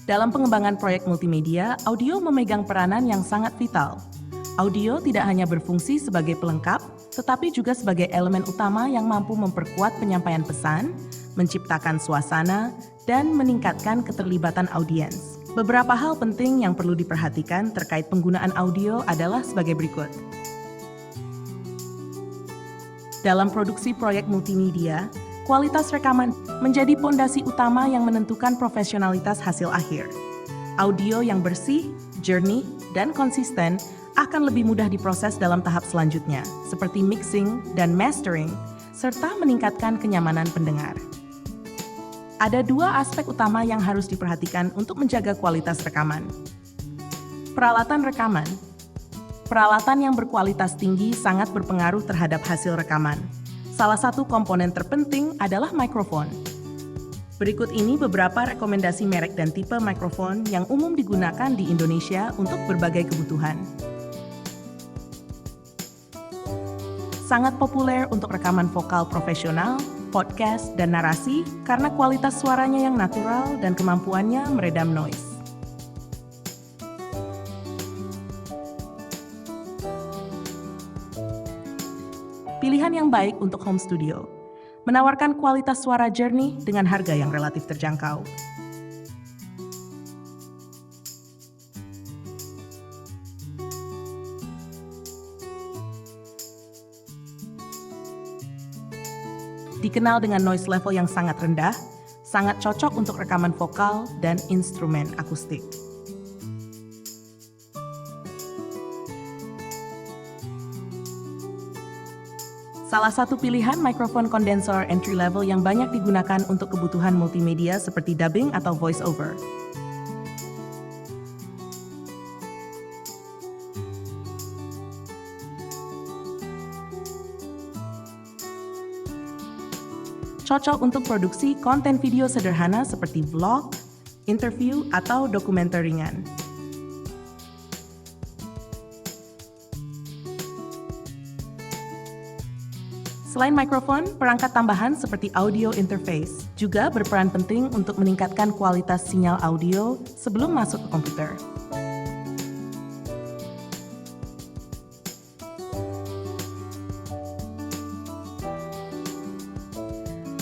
Dalam pengembangan proyek multimedia, audio memegang peranan yang sangat vital. Audio tidak hanya berfungsi sebagai pelengkap, tetapi juga sebagai elemen utama yang mampu memperkuat penyampaian pesan, menciptakan suasana, dan meningkatkan keterlibatan audiens. Beberapa hal penting yang perlu diperhatikan terkait penggunaan audio adalah sebagai berikut. Dalam produksi proyek multimedia, kualitas rekaman menjadi pondasi utama yang menentukan profesionalitas hasil akhir. Audio yang bersih, jernih, dan konsisten akan lebih mudah diproses dalam tahap selanjutnya, seperti mixing dan mastering, serta meningkatkan kenyamanan pendengar. Ada dua aspek utama yang harus diperhatikan untuk menjaga kualitas rekaman. Peralatan rekaman. Peralatan yang berkualitas tinggi sangat berpengaruh terhadap hasil rekaman. Salah satu komponen terpenting adalah mikrofon. Berikut ini beberapa rekomendasi merek dan tipe mikrofon yang umum digunakan di Indonesia untuk berbagai kebutuhan. Sangat populer untuk rekaman vokal profesional, podcast, dan narasi karena kualitas suaranya yang natural dan kemampuannya meredam noise. Pilihan yang baik untuk home studio, menawarkan kualitas suara jernih dengan harga yang relatif terjangkau. Dikenal dengan noise level yang sangat rendah, sangat cocok untuk rekaman vokal dan instrumen akustik. Salah satu pilihan mikrofon kondensor entry level yang banyak digunakan untuk kebutuhan multimedia seperti dubbing atau voice over. Cocok untuk produksi konten video sederhana seperti vlog, interview, atau dokumenter ringan. Selain mikrofon, perangkat tambahan seperti audio interface juga berperan penting untuk meningkatkan kualitas sinyal audio sebelum masuk ke komputer.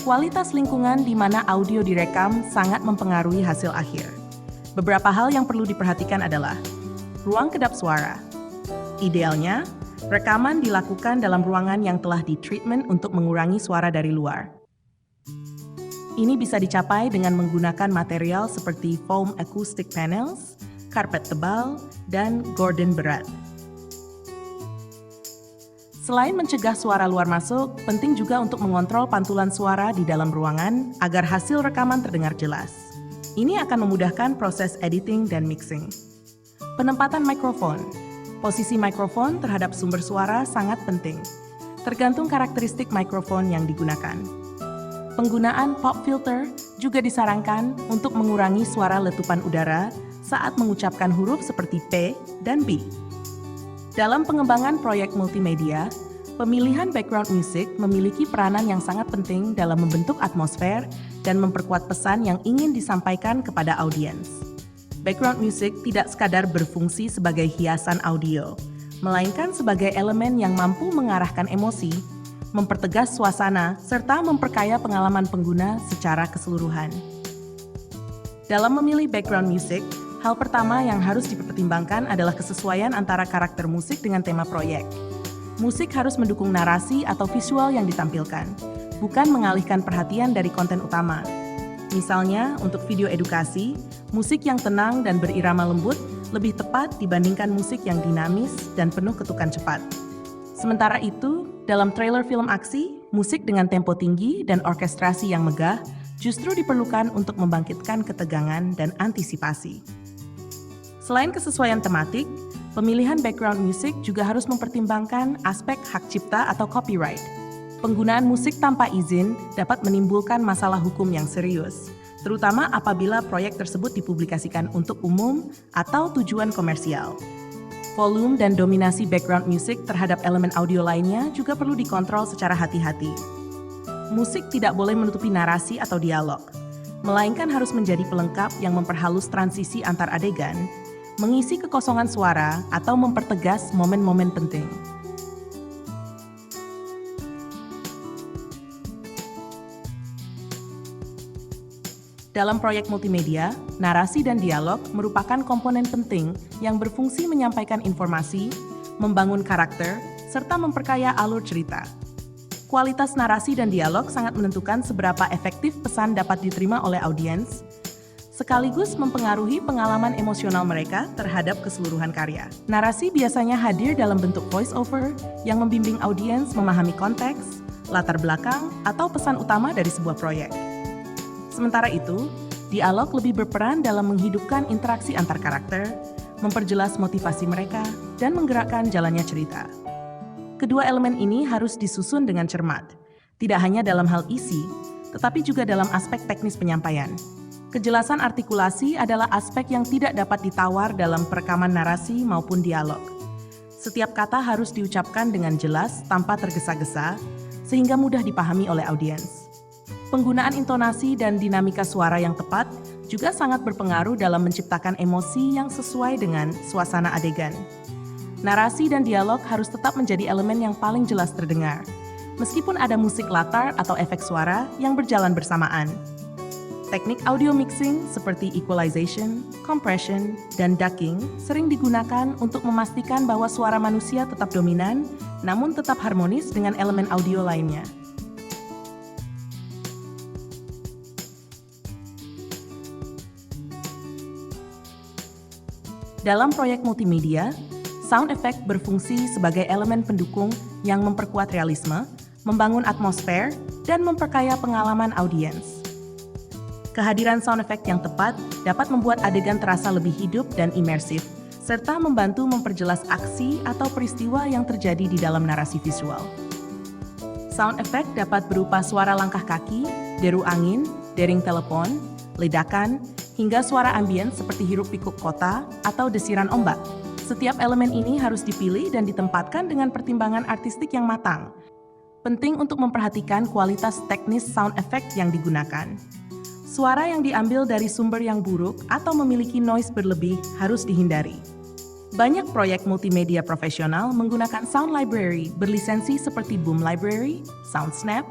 Kualitas lingkungan di mana audio direkam sangat mempengaruhi hasil akhir. Beberapa hal yang perlu diperhatikan adalah ruang kedap suara. Idealnya, rekaman dilakukan dalam ruangan yang telah di-treatment untuk mengurangi suara dari luar. Ini bisa dicapai dengan menggunakan material seperti foam acoustic panels, karpet tebal, dan gorden berat. Selain mencegah suara luar masuk, penting juga untuk mengontrol pantulan suara di dalam ruangan agar hasil rekaman terdengar jelas. Ini akan memudahkan proses editing dan mixing. Penempatan mikrofon. Posisi mikrofon terhadap sumber suara sangat penting, tergantung karakteristik mikrofon yang digunakan. Penggunaan pop filter juga disarankan untuk mengurangi suara letupan udara saat mengucapkan huruf seperti P dan B. Dalam pengembangan proyek multimedia, pemilihan background music memiliki peranan yang sangat penting dalam membentuk atmosfer dan memperkuat pesan yang ingin disampaikan kepada audiens. Background music tidak sekadar berfungsi sebagai hiasan audio, melainkan sebagai elemen yang mampu mengarahkan emosi, mempertegas suasana, serta memperkaya pengalaman pengguna secara keseluruhan. Dalam memilih background music, hal pertama yang harus dipertimbangkan adalah kesesuaian antara karakter musik dengan tema proyek. Musik harus mendukung narasi atau visual yang ditampilkan, bukan mengalihkan perhatian dari konten utama. Misalnya, untuk video edukasi, musik yang tenang dan berirama lembut lebih tepat dibandingkan musik yang dinamis dan penuh ketukan cepat. Sementara itu, dalam trailer film aksi, musik dengan tempo tinggi dan orkestrasi yang megah justru diperlukan untuk membangkitkan ketegangan dan antisipasi. Selain kesesuaian tematik, pemilihan background music juga harus mempertimbangkan aspek hak cipta atau copyright. Penggunaan musik tanpa izin dapat menimbulkan masalah hukum yang serius, terutama apabila proyek tersebut dipublikasikan untuk umum atau tujuan komersial. Volume dan dominasi background music terhadap elemen audio lainnya juga perlu dikontrol secara hati-hati. Musik tidak boleh menutupi narasi atau dialog. melainkan harus menjadi pelengkap yang memperhalus transisi antar adegan, mengisi kekosongan suara, atau mempertegas momen-momen penting. Dalam proyek multimedia, narasi dan dialog merupakan komponen penting yang berfungsi menyampaikan informasi, membangun karakter, serta memperkaya alur cerita. Kualitas narasi dan dialog sangat menentukan seberapa efektif pesan dapat diterima oleh audiens, sekaligus mempengaruhi pengalaman emosional mereka terhadap keseluruhan karya. Narasi biasanya hadir dalam bentuk voice-over yang membimbing audiens memahami konteks, latar belakang, atau pesan utama dari sebuah proyek. Sementara itu, dialog lebih berperan dalam menghidupkan interaksi antar karakter, memperjelas motivasi mereka, dan menggerakkan jalannya cerita. Kedua elemen ini harus disusun dengan cermat, tidak hanya dalam hal isi, tetapi juga dalam aspek teknis penyampaian. Kejelasan artikulasi adalah aspek yang tidak dapat ditawar dalam perekaman narasi maupun dialog. Setiap kata harus diucapkan dengan jelas tanpa tergesa-gesa, sehingga mudah dipahami oleh audiens. Penggunaan intonasi dan dinamika suara yang tepat juga sangat berpengaruh dalam menciptakan emosi yang sesuai dengan suasana adegan. Narasi dan dialog harus tetap menjadi elemen yang paling jelas terdengar, meskipun ada musik latar atau efek suara yang berjalan bersamaan. Teknik audio mixing seperti equalization, compression, dan ducking sering digunakan untuk memastikan bahwa suara manusia tetap dominan, namun tetap harmonis dengan elemen audio lainnya. Dalam proyek multimedia, sound effect berfungsi sebagai elemen pendukung yang memperkuat realisme, membangun atmosfer, dan memperkaya pengalaman audiens. Kehadiran sound effect yang tepat dapat membuat adegan terasa lebih hidup dan imersif, serta membantu memperjelas aksi atau peristiwa yang terjadi di dalam narasi visual. Sound effect dapat berupa suara langkah kaki, deru angin, dering telepon, ledakan, hingga suara ambien seperti hiruk-pikuk kota atau desiran ombak. Setiap elemen ini harus dipilih dan ditempatkan dengan pertimbangan artistik yang matang. Penting untuk memperhatikan kualitas teknis sound effect yang digunakan. Suara yang diambil dari sumber yang buruk atau memiliki noise berlebih harus dihindari. Banyak proyek multimedia profesional menggunakan sound library berlisensi seperti Boom Library, SoundSnap,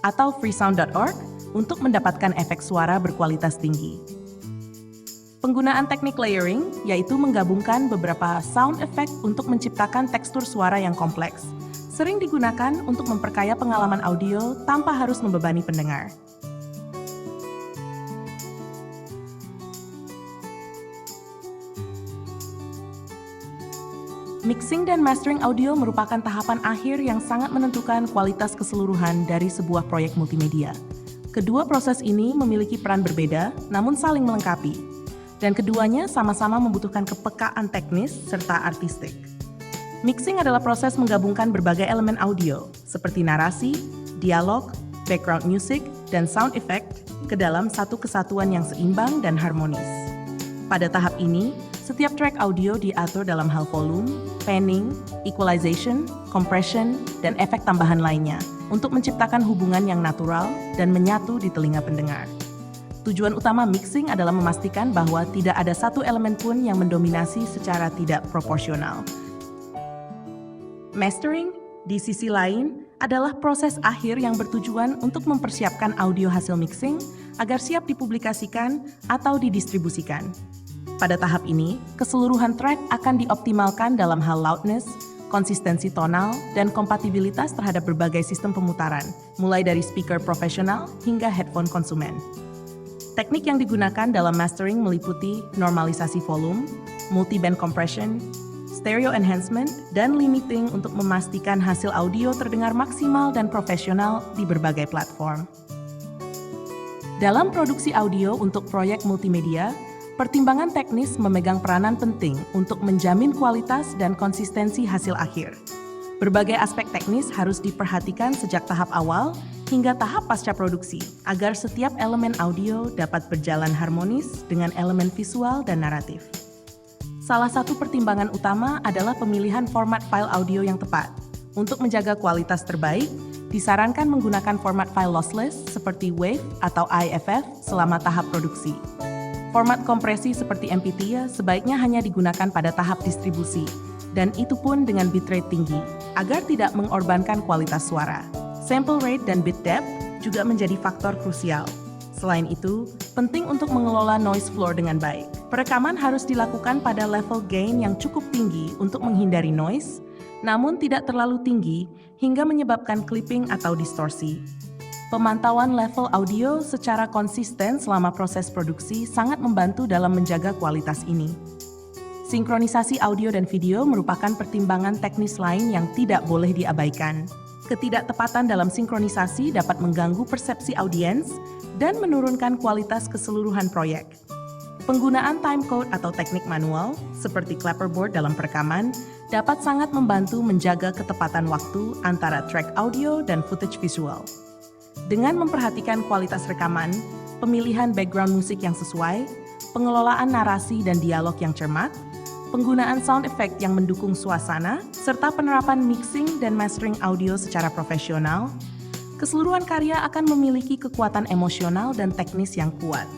atau freesound.org untuk mendapatkan efek suara berkualitas tinggi. Penggunaan teknik layering, yaitu menggabungkan beberapa sound effect untuk menciptakan tekstur suara yang kompleks, sering digunakan untuk memperkaya pengalaman audio tanpa harus membebani pendengar. Mixing dan mastering audio merupakan tahapan akhir yang sangat menentukan kualitas keseluruhan dari sebuah proyek multimedia. Kedua proses ini memiliki peran berbeda, namun saling melengkapi. Dan keduanya sama-sama membutuhkan kepekaan teknis serta artistik. Mixing adalah proses menggabungkan berbagai elemen audio, seperti narasi, dialog, background music, dan sound effect ke dalam satu kesatuan yang seimbang dan harmonis. Pada tahap ini, setiap track audio diatur dalam hal volume, panning, equalization, compression, dan efek tambahan lainnya untuk menciptakan hubungan yang natural dan menyatu di telinga pendengar. Tujuan utama mixing adalah memastikan bahwa tidak ada satu elemen pun yang mendominasi secara tidak proporsional. Mastering, di sisi lain, adalah proses akhir yang bertujuan untuk mempersiapkan audio hasil mixing agar siap dipublikasikan atau didistribusikan. Pada tahap ini, keseluruhan track akan dioptimalkan dalam hal loudness, konsistensi tonal, dan kompatibilitas terhadap berbagai sistem pemutaran, mulai dari speaker profesional hingga headphone konsumen. Teknik yang digunakan dalam mastering meliputi normalisasi volume, multi-band compression, stereo enhancement, dan limiting untuk memastikan hasil audio terdengar maksimal dan profesional di berbagai platform. Dalam produksi audio untuk proyek multimedia, pertimbangan teknis memegang peranan penting untuk menjamin kualitas dan konsistensi hasil akhir. Berbagai aspek teknis harus diperhatikan sejak tahap awal hingga tahap pasca produksi, agar setiap elemen audio dapat berjalan harmonis dengan elemen visual dan naratif. Salah satu pertimbangan utama adalah pemilihan format file audio yang tepat. Untuk menjaga kualitas terbaik, Disarankan menggunakan format file lossless seperti WAV atau IFF selama tahap produksi. Format kompresi seperti MP3 sebaiknya hanya digunakan pada tahap distribusi, dan itu pun dengan bitrate tinggi, agar tidak mengorbankan kualitas suara. Sample rate dan bit depth juga menjadi faktor krusial. Selain itu, penting untuk mengelola noise floor dengan baik. Perekaman harus dilakukan pada level gain yang cukup tinggi untuk menghindari noise, namun tidak terlalu tinggi hingga menyebabkan clipping atau distorsi. Pemantauan level audio secara konsisten selama proses produksi sangat membantu dalam menjaga kualitas ini. Sinkronisasi audio dan video merupakan pertimbangan teknis lain yang tidak boleh diabaikan. Ketidaktepatan dalam sinkronisasi dapat mengganggu persepsi audiens dan menurunkan kualitas keseluruhan proyek. Penggunaan timecode atau teknik manual, seperti clapperboard dalam perekaman, dapat sangat membantu menjaga ketepatan waktu antara track audio dan footage visual. Dengan memperhatikan kualitas rekaman, pemilihan background musik yang sesuai, pengelolaan narasi dan dialog yang cermat, penggunaan sound effect yang mendukung suasana, serta penerapan mixing dan mastering audio secara profesional, keseluruhan karya akan memiliki kekuatan emosional dan teknis yang kuat.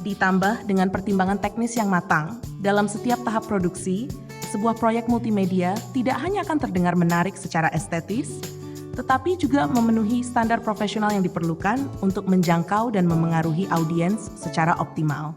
Ditambah dengan pertimbangan teknis yang matang, dalam setiap tahap produksi, sebuah proyek multimedia tidak hanya akan terdengar menarik secara estetis, tetapi juga memenuhi standar profesional yang diperlukan untuk menjangkau dan memengaruhi audiens secara optimal.